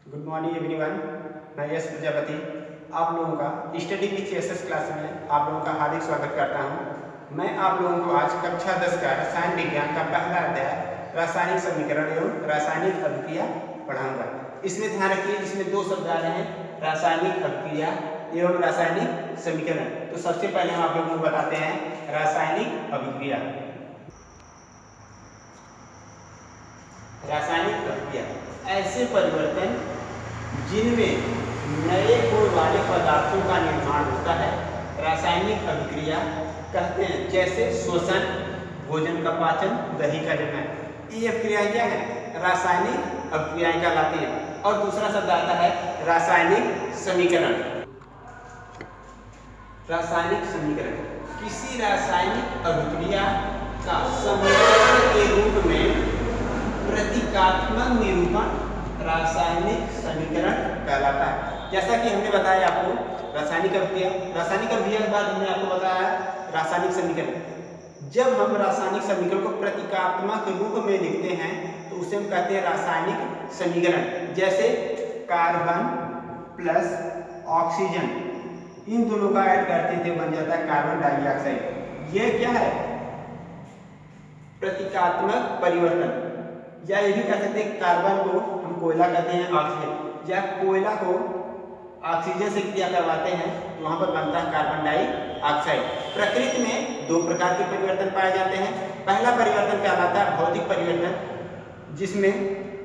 Good morning everyone. मैं यश प्रजापति आप लोगों का स्टडी विथ एसएस क्लास में आप लोगों का हार्दिक स्वागत करता हूं। मैं आप लोगों को आज कक्षा 10 का रसायन विज्ञान का पहला अध्याय रासायनिक समीकरण एवं रासायनिक अभिक्रिया पढ़ाऊंगा। इसमें ध्यान रखिए, इसमें दो शब्द आ रहे हैं, रासायनिक अभिक्रिया एवं रासायनिक समीकरण। तो सबसे पहले हम आप लोगों को बताते हैं रासायनिक अभिक्रिया। रासायनिक अभिक्रिया ऐसे परिवर्तन जिनमें नए गुण वाले पदार्थों का निर्माण होता है, रासायनिक अभिक्रिया कहते हैं। जैसे श्वसन, भोजन का पाचन, दही का जमन, ये अभिक्रियाएं क्या है? रासायनिक अभिक्रियाएं कहलाती हैं। और दूसरा शब्द आता है रासायनिक समीकरण। रासायनिक समीकरण किसी रासायनिक अभिक्रिया का समीकरण के रूप में प्रतीकात्मक निरूपण रासायनिक समीकरण कहलाता है। जैसा कि हमने बताया आपको रासायनिक अभिक्रिया के बाद हमने आपको बताया रासायनिक समीकरण। जब हम रासायनिक समीकरण को प्रतीकात्मक रूप में लिखते हैं तो उसे हम कहते हैं रासायनिक समीकरण। जैसे कार्बन प्लस ऑक्सीजन, इन दोनों का ऐड करते थे बन जाता है कार्बन डाइऑक्साइड। यह क्या है? प्रतीकात्मक परिवर्तन। या ये भी कह सकते हैं कार्बन को हम कोयला कहते हैं ऑक्सीजन, या कोयला को ऑक्सीजन से क्रिया करवाते हैं तो वहां पर बनता है कार्बन डाइऑक्साइड। प्रकृति में दो प्रकार के परिवर्तन पाए जाते हैं। पहला परिवर्तन कहलाता है भौतिक परिवर्तन, जिसमें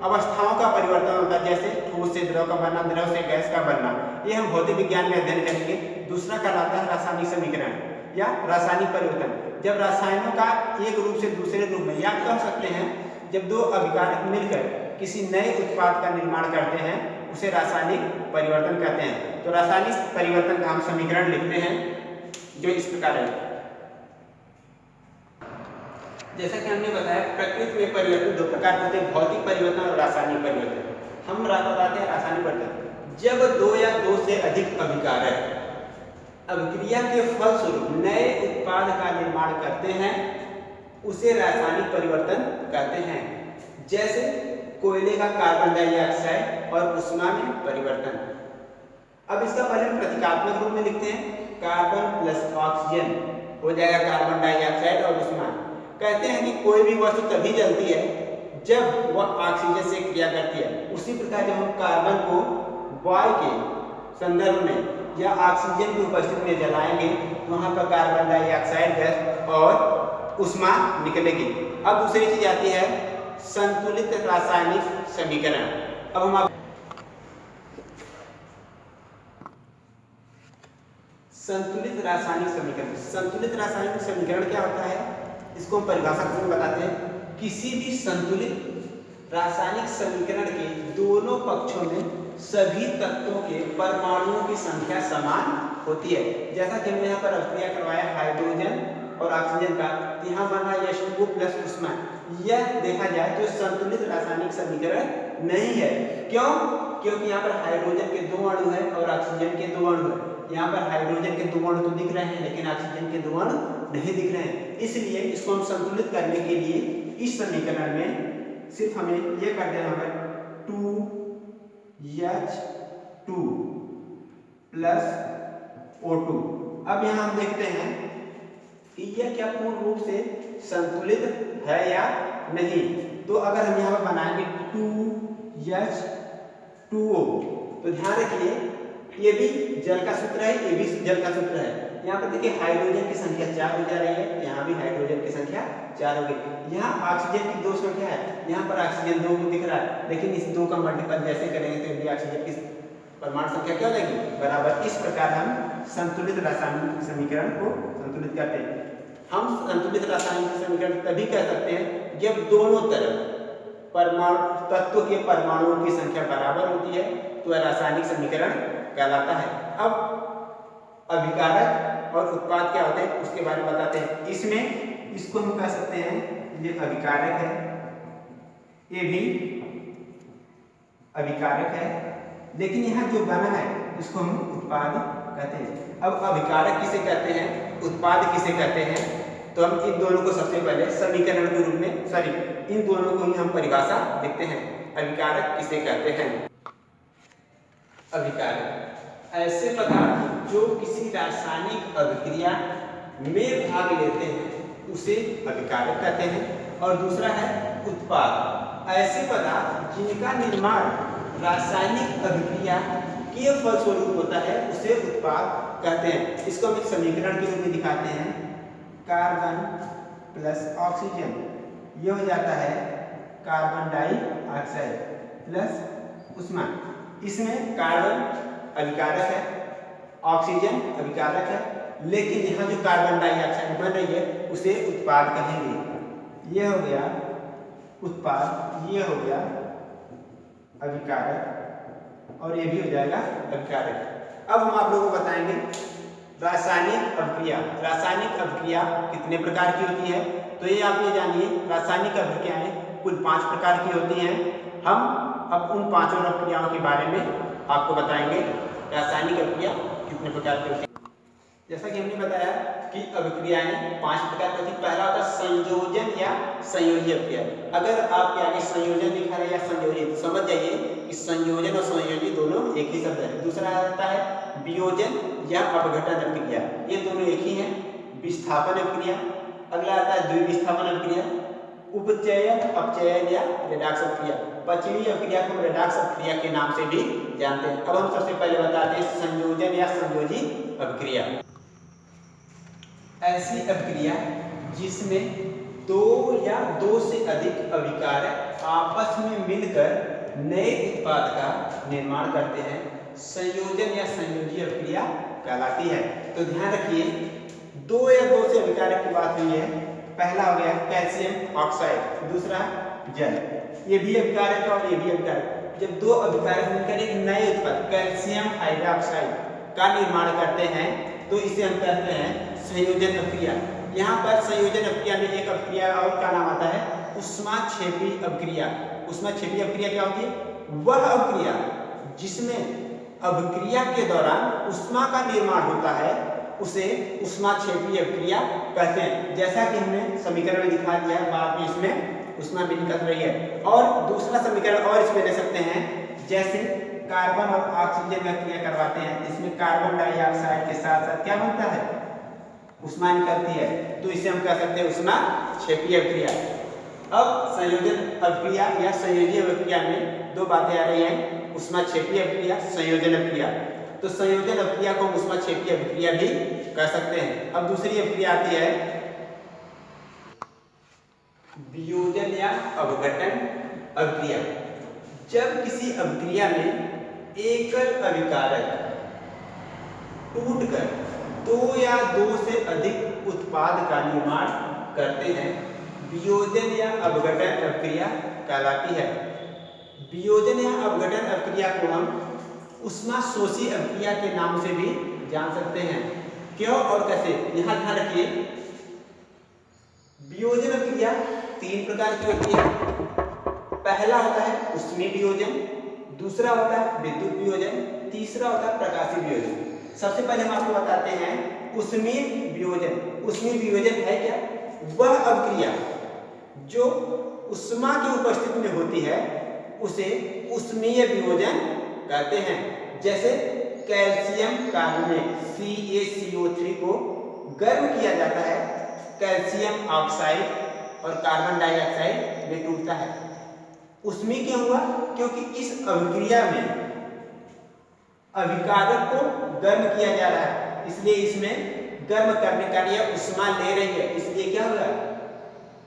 अवस्थाओं का परिवर्तन होता है, जैसे ठोस से द्रव का बनना, द्रव से गैस का बनना। ये हम भौतिक विज्ञान में अध्ययन करेंगे। दूसरा कहलाता है रासायनिक समीकरण या रासायनिक परिवर्तन। जब रसायनों का एक रूप से दूसरे रूप में, या कह सकते हैं जब दो अभिकारक मिलकर किसी नए उत्पाद का निर्माण करते हैं उसे रासायनिक परिवर्तन कहते हैं। तो रासायनिक परिवर्तन का हम समीकरण लिखते हैं जो इस प्रकार है। जैसा कि हमने बताया प्रकृति में परिवर्तन दो प्रकार के होते हैं, भौतिक परिवर्तन और रासायनिक परिवर्तन। हम बताते हैं रासायनिक परिवर्तन जब दो या दो से अधिक अभिकारक अभिक्रिया के फलस्वरूप नए उत्पाद का निर्माण करते हैं उसे रासायनिक परिवर्तन कहते हैं। जैसे कोयले का कार्बन डाइऑक्साइड और उष्मा में परिवर्तन। अब इसका पहले हम प्रतीकात्मक रूप में लिखते हैं, कार्बन प्लस ऑक्सीजन हो जाएगा कार्बन डाइऑक्साइड और उष्मा। कहते हैं कि कोई भी वस्तु तभी जलती है जब वह ऑक्सीजन से क्रिया करती है। उसी प्रकार जब हम कार्बन को वायु के संदर्भ में या ऑक्सीजन की उपस्थिति में जलाएंगे तो वहां पर कार्बन डाइऑक्साइड गैस और उष्मा निकलेगी। अब दूसरी चीज आती है संतुलित रासायनिक समीकरण। अब हम संतुलित रासायनिक समीकरण। संतुलित रासायनिक समीकरण क्या होता है, इसको हम परिभाषा में बताते हैं। किसी भी संतुलित रासायनिक समीकरण के दोनों पक्षों में सभी तत्वों के परमाणुओं की संख्या समान होती है। जैसा कि हमने यहाँ पर अभिक्रिया करवाया हाइड्रोजन और ऑक्सीजन का, यहाँ बन रहा है H2O प्लस उष्मा। यह देखा जाए तो संतुलित रासायनिक समीकरण नहीं है। क्यों? क्योंकि यहाँ पर हाइड्रोजन के दो अणु है और ऑक्सीजन के दो अणु है। यहाँ पर हाइड्रोजन के दो अणु तो दिख रहे हैं लेकिन ऑक्सीजन के दो अणु नहीं दिख रहे हैं। इसलिए इसको हम संतुलित करने के लिए इस समीकरण में सिर्फ हमें ये कर देना होगा 2H2 प्लस O2। अब यहाँ हम देखते हैं कि यह क्या पूर्ण रूप से संतुलित है या नहीं। तो अगर हम यहाँ पर बनाएंगे 2H2O तो ध्यान रखिए ये भी जल का सूत्र है, ये भी जल का सूत्र है। यहाँ पर देखिए हाइड्रोजन की संख्या 4 हो जा रही है, यहाँ भी हाइड्रोजन की संख्या 4 हो गई। यहाँ ऑक्सीजन की 2 संख्या है, यहाँ पर ऑक्सीजन 2 दिख रहा है, लेकिन इस 2 का मल्टीपल जैसे करेंगे तो ऑक्सीजन की परमाणु संख्या क्या हो जाएगी? बराबर। इस प्रकार हम संतुलित रासायनिक समीकरण को संतुलित करते हैं। हम संतुलित रासायनिक समीकरण तभी कह सकते हैं जब दोनों तरफ परमाणु तत्व के परमाणुओं की संख्या बराबर होती है तो रासायनिक समीकरण कहलाता है। अब अभिकारक और उत्पाद क्या होते हैं उसके बारे में बताते हैं। इसमें इसको हम कह सकते हैं ये अभिकारक है, ये भी अभिकारक है, लेकिन यहाँ जो बना है इसको हम उत्पाद कहते हैं। अब अभिकारक किसे कहते हैं, उत्पाद किसे कहते हैं, तो हम इन दोनों को सबसे पहले समीकरण के रूप में इन दोनों को ही हम परिभाषा देखते हैं। अभिकारक किसे कहते हैं? अभिकारक ऐसे पदार्थ जो किसी रासायनिक अभिक्रिया में भाग लेते हैं उसे अभिकारक कहते हैं। और दूसरा है उत्पाद ऐसे पदार्थ जिनका निर्माण रासायनिक अभिक्रिया के फलस्वरूप होता है उसे उत्पाद कहते हैं। इसको हम एक समीकरण के रूप में दिखाते हैं। कार्बन प्लस ऑक्सीजन ये हो जाता है कार्बन डाइऑक्साइड प्लस ऊष्मा। इसमें कार्बन अभिकारक है, ऑक्सीजन अभिकारक है, लेकिन यहाँ जो कार्बन डाइऑक्साइड बन रही है उसे उत्पाद कहेंगे। ये हो गया उत्पाद, ये हो गया अभिकारक और ये भी हो जाएगा अभिकारक। अब हम आप लोगों को बताएंगे रासायनिक अभिक्रिया। रासायनिक अभिक्रिया कितने प्रकार की होती है? तो ये आप ये जानिए रासायनिक अभिक्रियाएं कुल 5 प्रकार की होती हैं। हम अब उन पांचों अभिक्रियाओं के बारे में आपको बताएंगे रासायनिक अभिक्रिया कितने प्रकार की होती है। जैसा कि हमने बताया कि अभिक्रियाएं 5 प्रकार की होती है। पहला होता है संयोजन या संयोजी अभिक्रिया। अगर आपके आगे संयोजन लिखा है या संयोजी तो समझ जाइए कि संयोजन और संयोजी दोनों एक ही शब्द है। दूसरा आता है वियोजन या अपघटन अभिक्रिया, ये दोनों एक ही हैं। विस्थापन अभिक्रिया। अगला आता है द्विविस्थापन अभिक्रिया, उपचयन अपचयन या रेडॉक्स अभिक्रिया। पचवीं अभिक्रिया को रेडॉक्स अभिक्रिया के नाम से भी जानते हैं। अब हम सबसे पहले बताते हैं संयोजन या संयोजी अभिक्रिया। ऐसी अभिक्रिया जिसमें दो या दो से अधिक अभिकारक आपस में मिलकर नए उत्पाद का निर्माण करते हैं संयोजन या संयोजी अभिक्रिया कहलाती है। तो ध्यान रखिए दो या दो से अभिकारक की बात हुई है। पहला हो गया कैल्शियम ऑक्साइड, दूसरा जल। ये भी अभिकारक है और ये भी अभिकारक। जब दो अभिकारक मिलकर एक नए उत्पाद कैल्शियम हाइड्रोक्साइड का निर्माण करते हैं तो इसे हम कहते हैं संयोजन अभिक्रिया। यहाँ पर संयोजन अभिक्रिया में एक अभिक्रिया और का नाम आता है ऊष्माक्षेपी अभिक्रिया। ऊष्माक्षेपी अभिक्रिया क्या होती है? वह अभिक्रिया जिसमें अभिक्रिया के दौरान ऊष्मा का निर्माण होता है उसे ऊष्माक्षेपी अभिक्रिया कहते हैं। जैसा कि हमने समीकरण में दिखा दिया है, बाद में इसमें ऊष्मा भी निकल रही है। और दूसरा समीकरण और इसमें ले सकते हैं, जैसे कार्बन और ऑक्सीजन में क्रिया करवाते हैं, इसमें कार्बन डाइऑक्साइड के साथ साथ क्या बनता है? ऊष्मा निकलती है, तो इसे हम कह सकते हैं ऊष्माक्षेपी अभिक्रिया। अब संयोजन अभिक्रिया या संयोजी अभिक्रिया में दो बातें आ रही हैं, ऊष्माक्षेपी अभिक्रिया, संयोजन अभिक्रिया। तो संयोजन अभिक्रिया को ऊष्माक्षेपी अभिक्रिया भी कह सकते हैं। अब दूसरी अभिक्रिया आती है वियोजन या अपघटन अभिक्रिया। जब किसी अभिक्रिया में एकल अभिकारक टूटकर दो या दो से अधिक उत्पाद का निर्माण करते हैं, वियोजन या अपघटन अभिक्रिया कहलाती है। वियोजन या अपघटन अभिक्रिया को हम ऊष्माशोषी अभिक्रिया के नाम से भी जान सकते हैं। क्यों और कैसे? यहाँ ध्यान रखिए वियोजन अभिक्रिया 3 प्रकार की होती है। पहला होता है ऊष्मीय वियोजन, दूसरा होता है विद्युत वियोजन, तीसरा होता है प्रकाशीय वियोजन। सबसे पहले हम आपको बताते हैं ऊष्मीय वियोजन। ऊष्मीय वियोजन है क्या? वह अभिक्रिया जो ऊष्मा की उपस्थिति में होती है उसे ऊष्मीय वियोजन कहते हैं। जैसे कैल्शियम कार्बोनेट CaCO3 को गर्म किया जाता है, कैल्शियम ऑक्साइड और कार्बन डाइऑक्साइड में टूटता है। ऊष्मीय क्यों हुआ? क्योंकि इस अभिक्रिया में अभिकारक को गर्म किया जा रहा है, इसलिए इसमें गर्म करने का लिए ऊष्मा ले रही है, इसलिए क्या हो रहा है?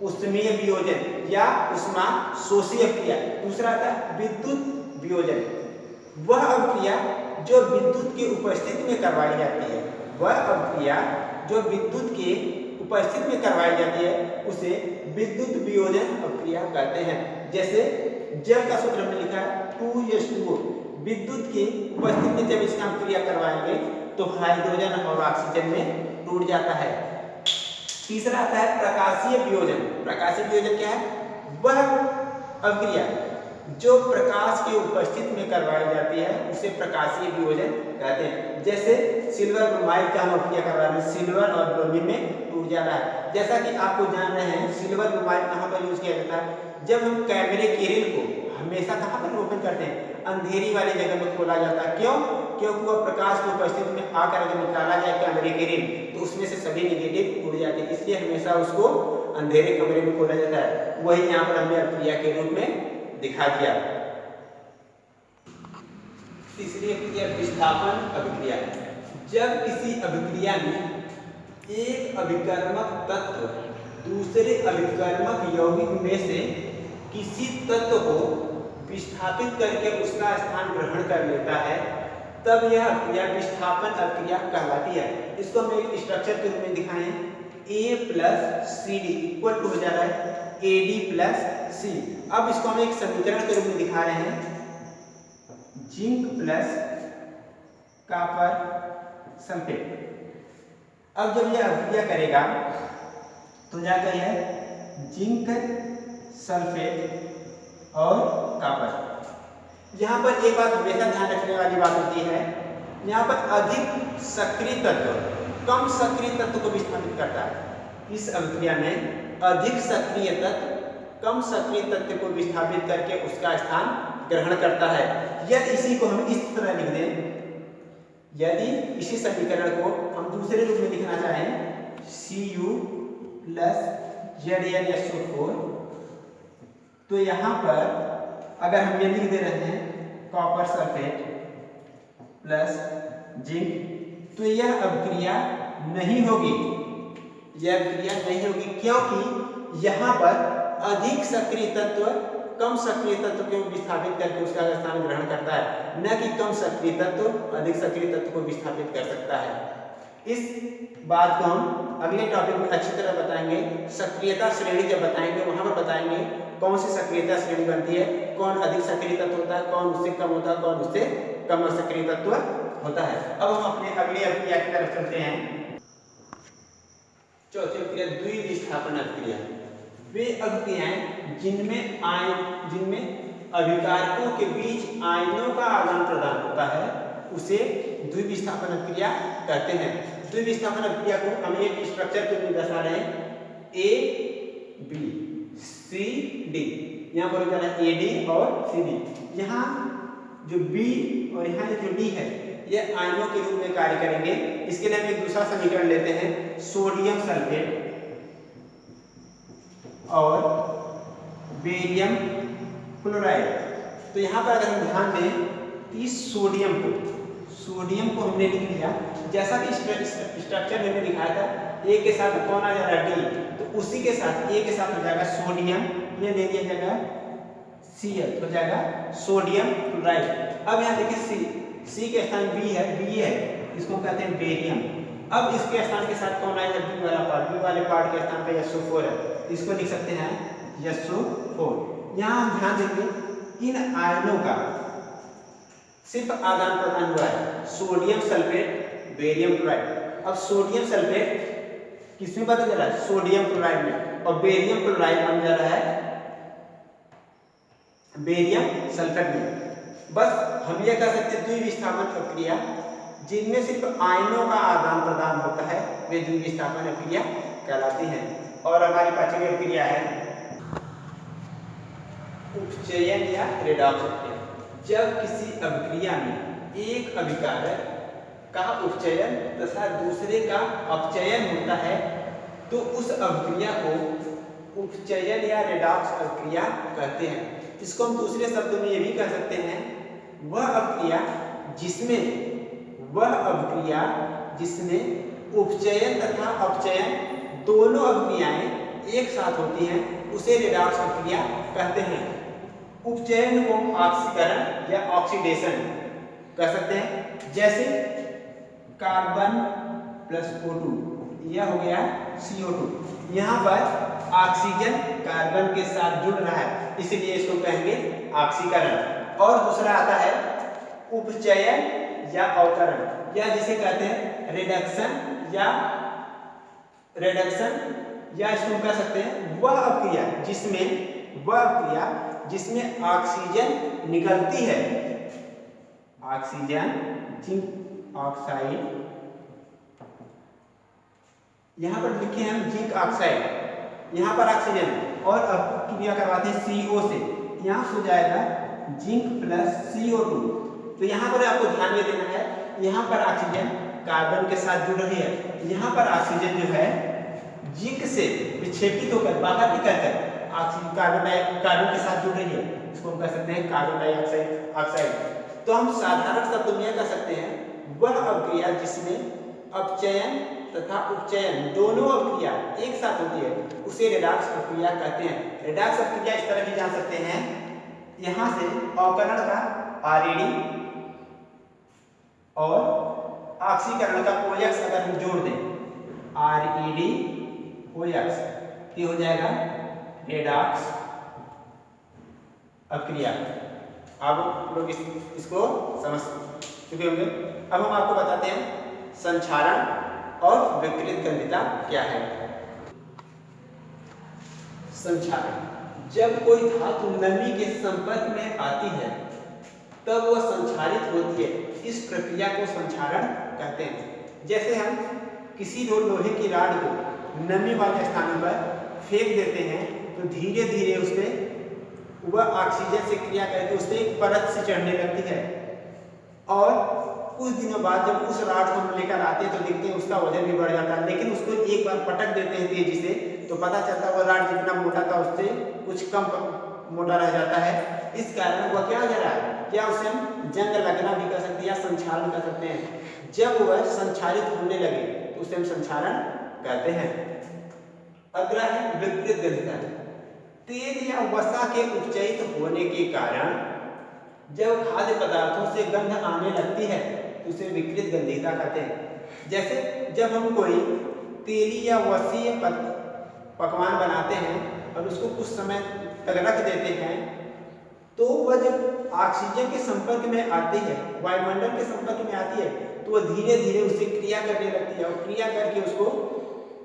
ऊष्मीय वियोजन या ऊष्माशोषी अभिक्रिया। दूसरा आता है विद्युत वियोजन। वह अभिक्रिया जो विद्युत की उपस्थिति में करवाई जाती है, वह अभिक्रिया जो विद्युत के उपस्थिति में करवाई जाती है उसे विद्युत वियोजन अभिक्रिया कहते हैं। जैसे जल का सूत्र हमने लिखा है 2H2O। विद्युत की उपस्थिति में जब इसका हम क्रिया करवाएंगे तो हाइड्रोजन और ऑक्सीजन में टूट जाता है। तीसरा आता है प्रकाशीय वियोजन। प्रकाशीय वियोजन क्या है? वह अभिक्रिया जो प्रकाश की उपस्थिति में करवाई जाती है उसे प्रकाशीय वियोजन कहते हैं। जैसे सिल्वर ब्रोमाइड का हम अभिक्रिया करवा रहे हैं, सिल्वर और ब्रोमीन में टूट जा रहा है। जैसा कि आपको जान रहे हैं सिल्वर ब्रोमाइड कहाँ पर यूज किया जाता है? जब हम कैमरे की रील को हमेशा कहाँ पर रोपण करते हैं, अंधेरी वाली जगह में खोला जाता है। क्यों? क्योंकि वह प्रकाश की उपस्थिति में आकर अगर निकाला जाए कमरे के ऋण तो उसमें से सभी नेगेटिव उड़ जाते हैं, इसलिए हमेशा उसको अंधेरे कमरे में खोला जाता है। वही यहाँ पर हमने अभिक्रिया के रूप में दिखा दिया। तीसरी अभिक्रिया विस्थापन अभिक्रिया। जब किसी अभिक्रिया में एक अभिकर्मक तत्व दूसरे अभिकर्मक यौगिक में से किसी तत्व को विस्थापित करके उसका स्थान ग्रहण कर लेता है, तब यह अभिक्रिया विस्थापन अभिक्रिया कहलाती है। इसको हम एक स्ट्रक्चर के रूप में दिखाएं, A plus C D equal to हो जा रहा है AD प्लस सी। अब इसको हम एक समीकरण के रूप में दिखा रहे हैं, जिंक प्लस कॉपर सल्फेट। अब जब यह अभिक्रिया करेगा तो जाकर यह जिंक सल्फेट और कॉपर। यहाँ पर एक बात हमेशा ध्यान रखने वाली बात होती है, यहाँ पर अधिक सक्रिय तत्व कम सक्रिय तत्व को विस्थापित करता है। इस अभिक्रिया में अधिक सक्रिय तत्व कम सक्रिय तत्व को विस्थापित करके उसका स्थान ग्रहण करता है। यदि इसी को हम इस तरह लिख दें, यदि इसी समीकरण को हम दूसरे रूप में लिखना चाहें, Cu प्लस ZnSO4, तो यहाँ पर अगर हम ये लिख दे रहे हैं कॉपर सल्फेट प्लस जिंक, तो यह अभिक्रिया नहीं होगी। यह अभिक्रिया नहीं होगी क्योंकि यहाँ पर अधिक सक्रिय तत्व कम सक्रिय तत्व को विस्थापित करके उसका स्थान ग्रहण करता है, न कि कम सक्रिय तत्व अधिक सक्रिय तत्व को विस्थापित कर सकता है। इस बात को हम अगले टॉपिक में अच्छी तरह बताएंगे। सक्रियता श्रेणी जब बताएंगे वहां पर बताएंगे कौन सी सक्रियता श्रेणी बनती है, कौन अधिक सक्रिय तत्व होता है, कौन उससे कम होता है, कौन उससे कम सक्रिय तत्व होता है। अब हम अपने अगली अभिक्रिया की तरफ चलते हैं। चौथी अभिक्रिया द्विविस्थापन अभिक्रिया। वे अभिक्रियाएं जिनमें अभिकारकों के बीच आयनों का आदान प्रदान होता है उसे द्विविस्थापन अभिक्रिया कहते हैं। द्विविस्थापन अभिक्रिया को हम एक स्ट्रक्चर के रूप में दर्शा रहे हैं, ABCD। यहाँ पर होता है AD और CD। यहाँ जो B और यहाँ जो D है ये आयनों के रूप में कार्य करेंगे। इसके लिए हम एक दूसरा समीकरण लेते हैं, सोडियम सल्फेट और बेरियम क्लोराइड। तो यहाँ पर अगर हम ध्यान दें, इस सोडियम को हमने लिख लिया, जैसा कि स्ट्रक्चर मैंने दिखाया था, A के साथ कौन आ जा रहा है D, तो उसी के साथ A के साथ हो जाएगा सोडियम, ये ले लिया जाएगा Cl, हो जाएगा सोडियम क्लोराइड। अब यहाँ देखिए C के स्थान B है, इसको कहते हैं बेरियम। अब इसके स्थान के साथ कौन आएगा, B वाला पार्ट, B वाले पार्ट के स्थान पे SO4 है, इसको लिख सकते हैं SO4। यहाँ हम ध्यान देंगे इन आयनों का सिर्फ आदान प्रदान हुआ है, सोडियम सल्फेट बेरियम क्लोराइड। अब सोडियम सल्फेट किसमें बदल जा रहा है, सोडियम क्लोराइड में, और बेरियम क्लोराइड बन जा रहा है बेरियम सल्फेट में। बस हम ये कह सकते हैं द्विविस्थापन अभिक्रिया जिनमें सिर्फ आयनों का आदान प्रदान होता है वे द्विविस्थापन अभिक्रिया कहलाती हैं। और हमारी पांचवी अभिक्रिया है उपचयन या रेडॉक्स अभिक्रिया। जब किसी अभिक्रिया में एक अभिकारक का उपचयन तथा दूसरे का अपचयन होता है तो उस अभिक्रिया को उपचयन या रेडॉक्स अभिक्रिया कहते हैं। इसको हम दूसरे शब्दों में ये भी कह सकते हैं, वह अभिक्रिया जिसमें उपचयन तथा अपचयन दोनों अभिक्रियाएं एक साथ होती हैं उसे रेडॉक्स अभिक्रिया कहते हैं। उपचयन को ऑक्सीकरण या ऑक्सीडेशन कह सकते हैं, जैसे कार्बन प्लस O2, यह हो गया CO2। यहाँ पर ऑक्सीजन कार्बन के साथ जुड़ रहा है इसलिए इसको कहेंगे ऑक्सीकरण। और दूसरा आता है उपचयन या अवकरण, या जिसे कहते हैं रिडक्शन या इसको कह सकते हैं वह अभिक्रिया जिसमें ऑक्सीजन निकलती है, ऑक्सीजन जिंक ऑक्साइड, यहाँ पर लिखे हैं जिंक ऑक्साइड, यहाँ पर ऑक्सीजन, और अभिक्रिया करवाते हैं CO से, यहाँ हो जाएगा जिंक प्लस CO2। तो यहाँ पर आपको ध्यान में देना है, यहाँ पर ऑक्सीजन कार्बन के साथ जुड़ रही है, यहाँ पर ऑक्सीजन जो है जिंक से विक्षेपित होकर बाहर निकलकर कार्बन के साथ जुड़ रही है। इसको हम कह सकते हैं कार्बन डाइऑक्साइड ऑक्साइड। तो हम साधारण शब्दों में कह सकते हैं वह अभिक्रिया जिसमें अपचयन तथा उपचयन दोनों अभिक्रिया एक साथ होती है उसे रेडॉक्स अभिक्रिया कहते हैं। रेडॉक्स अभिक्रिया इस तरह भी जान सकते हैं, यहाँ से अवकरण का RED और ऑक्सीकरण का OX अगर हम जोड़ दें RED-OX, ये हो जाएगा रेडॉक्स अभिक्रिया। अब लोग इसको समझ चुके होंगे। अब हम आपको बताते हैं संक्षारण और विकृत गंधिता क्या है। संक्षारण, जब कोई धातु नमी के संपर्क में आती है तब वह संक्षारित होती है, इस प्रक्रिया को संक्षारण कहते हैं। जैसे हम किसी लोहे की राड को नमी वाले स्थानों पर फेंक देते हैं तो धीरे धीरे उसपे वह ऑक्सीजन से क्रिया करके उसपे एक परत से चढ़ने लगती है, और कुछ दिनों बाद जब उस राड को हम लेकर आते हैं तो देखते हैं उसका वजन भी बढ़ जाता है। लेकिन उसको एक बार पटक देते हैं तेजी से तो पता चलता है वह राड जितना मोटा था उससे कुछ कम मोटा रह जाता है। इस कारण वह क्या हो जा रहा है, क्या उसे हम जंग लगना भी कर सकते हैं या संक्षारण कर सकते हैं। जब वह संक्षारित होने लगे तो उसे हम संक्षारण कहते हैं। अगला है विकृत गंधिता। तेल या वसा के उपचयित होने के कारण जब खाद्य पदार्थों से गंध आने लगती है तो उसे विकृत गंधिता कहते हैं। जैसे जब हम कोई तेली या वसीय पकवान बनाते हैं और उसको कुछ समय तक रख देते हैं तो वह जब ऑक्सीजन के संपर्क में आती है, वायुमंडल के संपर्क में आती है, तो वह धीरे धीरे उससे क्रिया करने लगती है और क्रिया करके उसको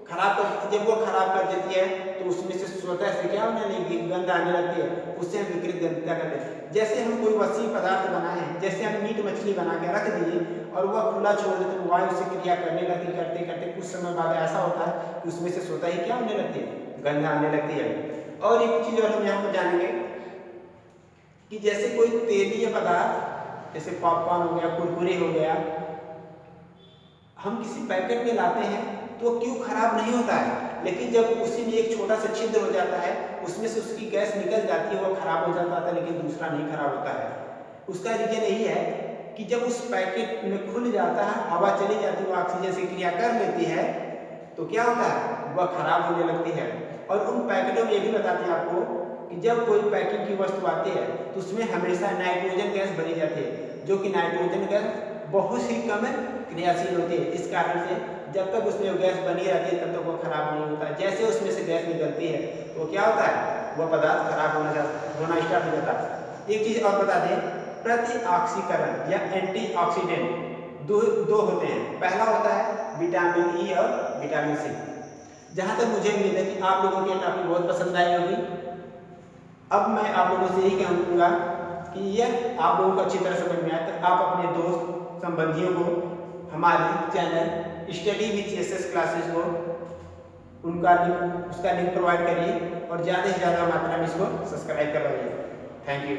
खराब कर देती है। जब वो खराब कर देती है तो उसमें से स्वतः से क्या होने लगेगी, गंध आने लगती है, उससे हम विकृत गंधिता कहते हैं। जैसे हम कोई वसीय पदार्थ बनाए हैं, जैसे हम मीट मछली बना के रख दिए और वह खुला छोड़ देते हैं, वायु से क्रिया करने लगती, करते करते कुछ समय बाद ऐसा होता है कि उसमें से स्वतः ही क्या होने लगती है, गंध आने लगती है। और एक चीज और हम यहाँ पर जानेंगे कि जैसे कोई तेलीय पदार्थ जैसे पॉपकॉर्न हो गया, कुरकुरे हो गया, हम किसी पैकेट में लाते हैं तो क्यों खराब नहीं होता है, लेकिन जब उसी में एक छोटा सा छिद्र हो जाता है उसमें से उसकी गैस निकल जाती है, वो खराब हो जाता है, लेकिन दूसरा नहीं खराब होता है। उसका रीजन यही है कि जब उस पैकेट में खुल जाता है, हवा चली जाती है, वो ऑक्सीजन से क्रिया कर लेती है तो क्या होता है, वह खराब होने लगती है। और उन पैकेटों में ये भी बताते हैं आपको कि जब कोई पैकिंग की वस्तु आती है तो उसमें हमेशा नाइट्रोजन गैस भरी जाती है, जो कि नाइट्रोजन गैस बहुत ही कम क्रियाशील होती है। इस कारण से जब तक उसमें गैस बनी रहती है तब तक वो खराब नहीं होता है। जैसे उसमें से गैस निकलती है तो क्या होता है, वह पदार्थ खराब होना स्टार्ट हो जाता है। एक चीज और बता दें, प्रतिऑक्सीकरण या एंटीऑक्सीडेंट दो होते हैं। पहला होता है विटामिन ई और विटामिन सी। जहाँ तक मुझे उम्मीद है कि आप लोगों की टॉपिक बहुत पसंद आई होगी। अब मैं आप लोगों से यही कहूँगा कि यह आप लोगों को अच्छी तरह समझ में आए तो आप अपने दोस्त संबंधियों को हमारे channel study with SS classes को उसका लिंक प्रोवाइड करिए और ज़्यादा से ज़्यादा मात्रा में इसको सब्सक्राइब करवाइए। Thank you.